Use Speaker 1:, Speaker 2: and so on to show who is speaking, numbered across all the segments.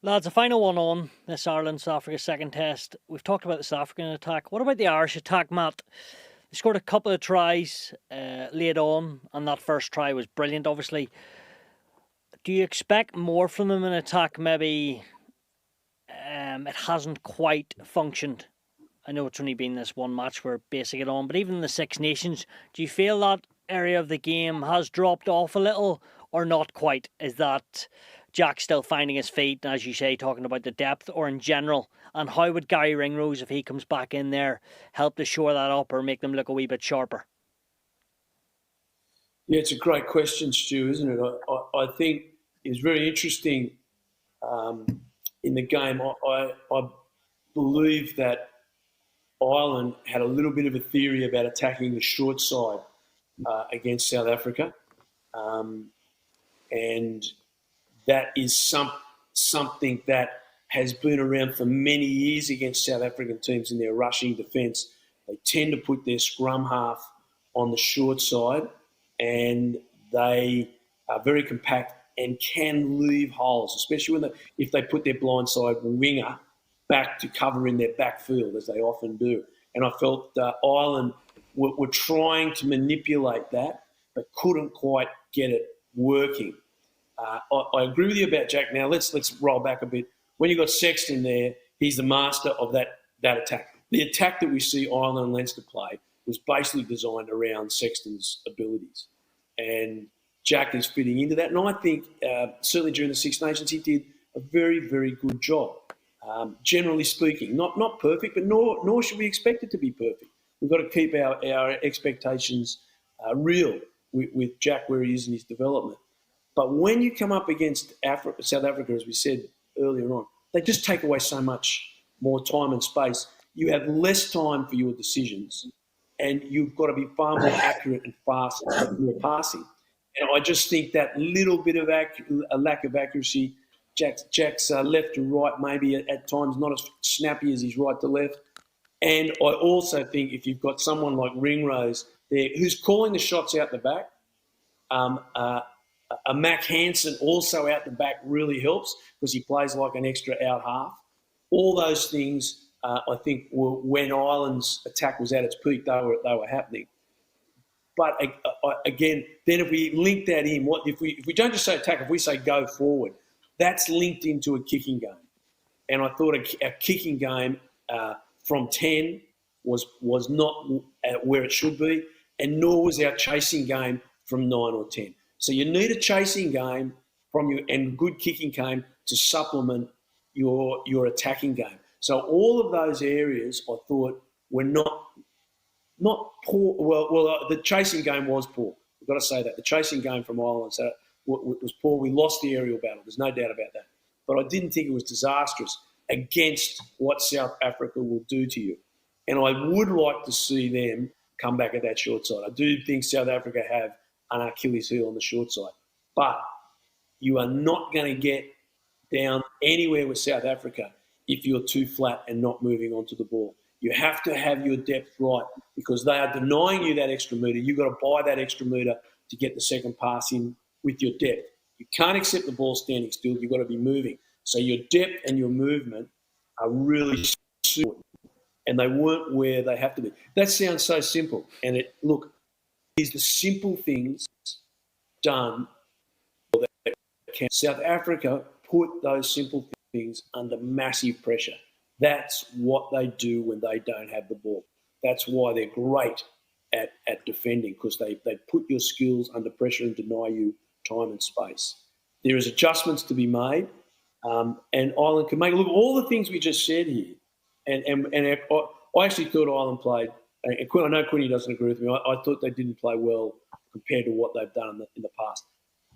Speaker 1: Lads, a final one on this Ireland-South Africa second test. We've talked about the South African attack. What about the Irish attack, Matt? They scored a couple of tries late on, and that first try was brilliant, obviously. Do you expect more from them in attack? Maybe it hasn't quite functioned. I know it's only been this one match we're basing it on, but even in the Six Nations, do you feel that area of the game has dropped off a little or not quite? Is that Jack still finding his feet, and as you say, talking about the depth, or in general? And how would Gary Ringrose, if he comes back in there, help to shore that up or make them look a wee bit sharper?
Speaker 2: Yeah, it's a great question, Stu, isn't it? I think it's very interesting in the game. I believe that Ireland had a little bit of a theory about attacking the short side against South Africa. And that is something that has been around for many years against South African teams in their rushing defence. They tend to put their scrum half on the short side, and they are very compact and can leave holes, especially if they put their blindside winger back to cover in their backfield, as they often do. And I felt Ireland were trying to manipulate that, but couldn't quite get it working. I agree with you about Jack. Now let's roll back a bit. When you got Sexton there, he's the master of that attack. The attack that we see Ireland and Leinster play was basically designed around Sexton's abilities, and Jack is fitting into that. And I think certainly during the Six Nations, he did a very, very good job. Generally speaking, not perfect, but nor should we expect it to be perfect. We've got to keep our expectations real with Jack where he is in his development. But when you come up against South Africa, as we said earlier on, they just take away so much more time and space. You have less time for your decisions, and you've got to be far more accurate and fast in your passing. And I just think that little bit of a lack of accuracy, Jack's left to right maybe at times not as snappy as his right to left. And I also think if you've got someone like Ringrose there who's calling the shots out the back, a Mac Hansen also out the back really helps because he plays like an extra out half. All those things, I think, were when Ireland's attack was at its peak, they were happening. But again, then if we link that in, if we don't just say attack, if we say go forward, that's linked into a kicking game. And I thought a kicking game from 10 was not where it should be, and nor was our chasing game from 9 or 10. So you need a chasing game from you and good kicking game to supplement your attacking game. So all of those areas I thought were not poor. Well, the chasing game was poor. We've got to say that. The chasing game from Ireland was poor. We lost the aerial battle. There's no doubt about that. But I didn't think it was disastrous against what South Africa will do to you. And I would like to see them come back at that short side. I do think South Africa have an Achilles heel on the short side. But you are not going to get down anywhere with South Africa if you're too flat and not moving onto the ball. You have to have your depth right because they are denying you that extra metre. You've got to buy that extra metre to get the second pass in with your depth. You can't accept the ball standing still. You've got to be moving. So your depth and your movement are really important, and they weren't where they have to be. That sounds so simple. And it's the simple things done that can. South Africa put those simple things under massive pressure. That's what they do when they don't have the ball. That's why they're great at defending, because they put your skills under pressure and deny you time and space. There is adjustments to be made, and Ireland can make. Look, all the things we just said here, and I actually thought Ireland played. And I know Quinny doesn't agree with me. I thought they didn't play well compared to what they've done in the past.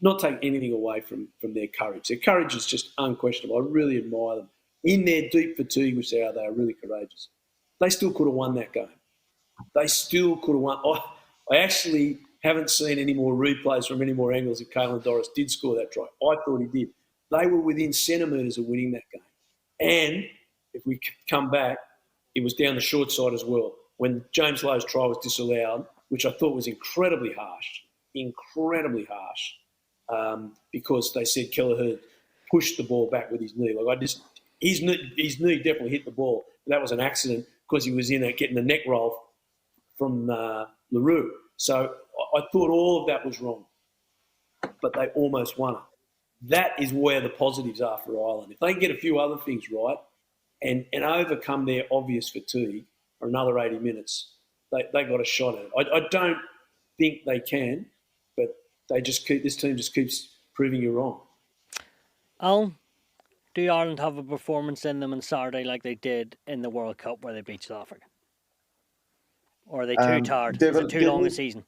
Speaker 2: Not take anything away from their courage. Their courage is just unquestionable. I really admire them. In their deep fatigue, which they are really courageous. They still could have won that game. They still could have won. I actually haven't seen any more replays from any more angles if Caelan Doris did score that try. I thought he did. They were within centimetres of winning that game. And if we come back, it was down the short side as well. When James Lowe's try was disallowed, which I thought was incredibly harsh, because they said Kelleher pushed the ball back with his knee. Like his knee definitely hit the ball. That was an accident because he was getting a neck roll from LaRue. So I thought all of that was wrong, but they almost won it. That is where the positives are for Ireland. If they can get a few other things right and overcome their obvious fatigue for another 80 minutes, they got a shot at it. I don't think they can, but this team just keeps proving you wrong.
Speaker 1: Alan, do Ireland have a performance in them on Saturday like they did in the World Cup where they beat South Africa? Or are they too tired? Is it too long a season?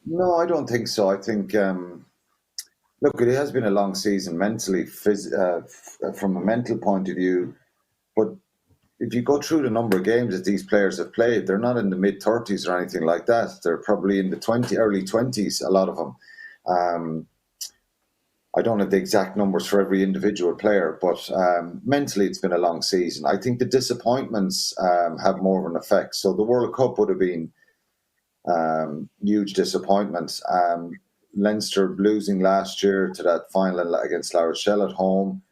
Speaker 3: No, I don't think so. I think, look, it has been a long season mentally, from a mental point of view. But if you go through the number of games that these players have played, they're not in the mid-30s or anything like that. They're probably in the early 20s, a lot of them. I don't have the exact numbers for every individual player, but mentally it's been a long season. I think the disappointments have more of an effect. So the World Cup would have been huge disappointment. Leinster losing last year to that final against La Rochelle at home.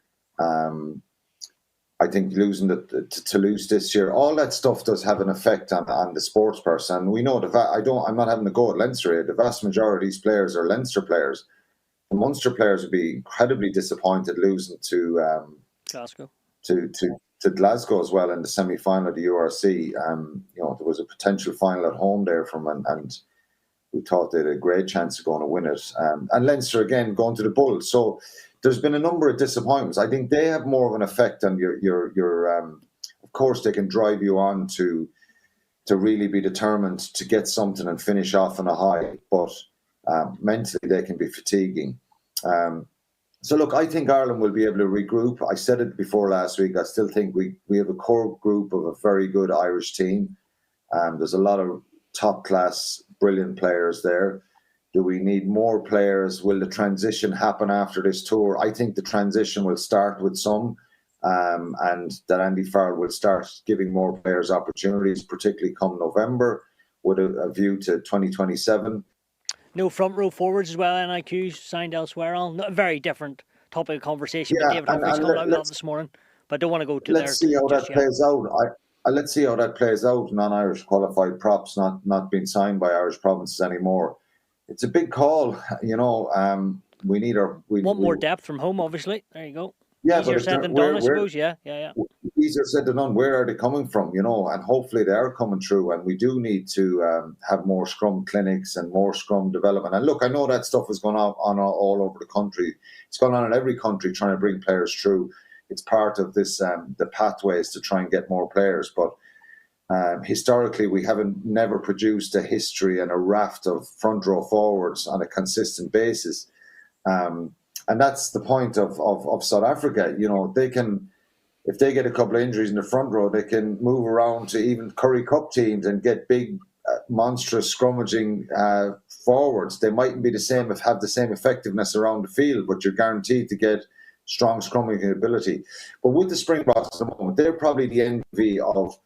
Speaker 3: I think losing to lose this year, all that stuff does have an effect on the sports person. We know I'm not having to go at Leinster here. The vast majority of these players are Leinster players. The Munster players would be incredibly disappointed losing to
Speaker 1: Glasgow.
Speaker 3: To Glasgow as well in the semi-final of the URC. There was a potential final at home there from and we thought they had a great chance of going to win it. And Leinster again going to the Bulls. So there's been a number of disappointments. I think they have more of an effect on your of course they can drive you on to really be determined to get something and finish off on a high, but mentally they can be fatiguing. So look, I think Ireland will be able to regroup. I said it before last week. I still think we have a core group of a very good Irish team. There's a lot of top class, brilliant players there. Do we need more players? Will the transition happen after this tour? I think the transition will start with some, and that Andy Farrell will start giving more players opportunities, particularly come November, with a view to 2027.
Speaker 1: No front row forwards as well, NIQ signed elsewhere on. A very different topic of conversation, but David Humphreys called out that this morning. But I don't want to go to there.
Speaker 3: Let's see how that plays out. Let's see how that plays out. Non-Irish qualified props not being signed by Irish provinces anymore. It's a big call, we need want
Speaker 1: more depth from home, obviously. There you go.
Speaker 3: Yeah,
Speaker 1: easier said than done, I suppose. Yeah.
Speaker 3: Easier said than done. Where are they coming from? And hopefully they are coming through. And we do need to have more scrum clinics and more scrum development. And look, I know that stuff is going on all over the country. It's going on in every country trying to bring players through. It's part of this the pathways to try and get more players. But historically, we haven't never produced a history and a raft of front row forwards on a consistent basis. And that's the point of South Africa. They can, if they get a couple of injuries in the front row, they can move around to even Currie Cup teams and get big, monstrous scrummaging forwards. They mightn't be have the same effectiveness around the field, but you're guaranteed to get strong scrummaging ability. But with the Springboks at the moment, they're probably the envy of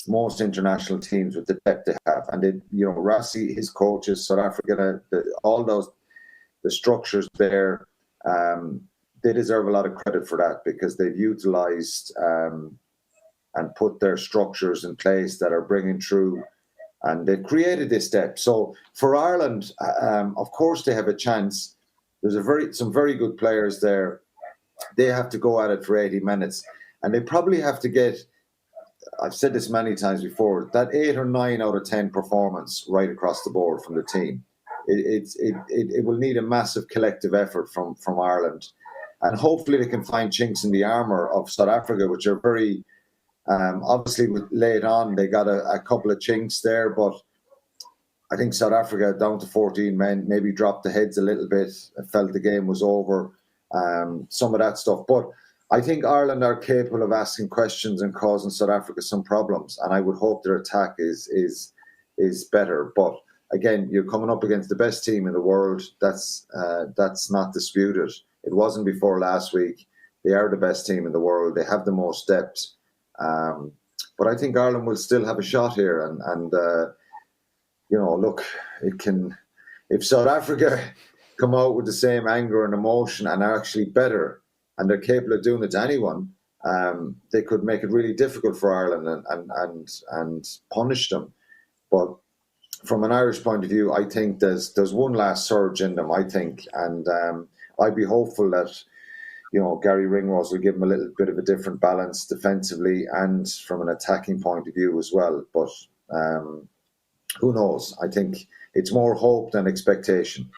Speaker 3: most international teams with the depth they have. And Rassie, his coaches, South Africa, all the structures there. They deserve a lot of credit for that because they've utilised and put their structures in place that are bringing through, and they've created this depth. So for Ireland, of course, they have a chance. There's some very good players there. They have to go at it for 80 minutes, and they probably have to get. I've said this many times before. That 8 or 9 out of 10 performance right across the board from the team. It will need a massive collective effort from Ireland, and hopefully they can find chinks in the armour of South Africa, which are very obviously late on. They got a couple of chinks there, but I think South Africa down to 14 men maybe dropped the heads a little bit. Felt the game was over. Some of that stuff, but I think Ireland are capable of asking questions and causing South Africa some problems, and I would hope their attack is better, but. Again, you're coming up against the best team in the world. That's not disputed. It wasn't before last week. They are the best team in the world. They have the most depth. But I think Ireland will still have a shot here. And look, it can. If South Africa come out with the same anger and emotion and are actually better and they're capable of doing it to anyone, they could make it really difficult for Ireland and punish them. But from an Irish point of view, I think there's one last surge in them, I think, and I'd be hopeful that, Gary Ringrose will give them a little bit of a different balance defensively and from an attacking point of view as well. But who knows? I think it's more hope than expectation.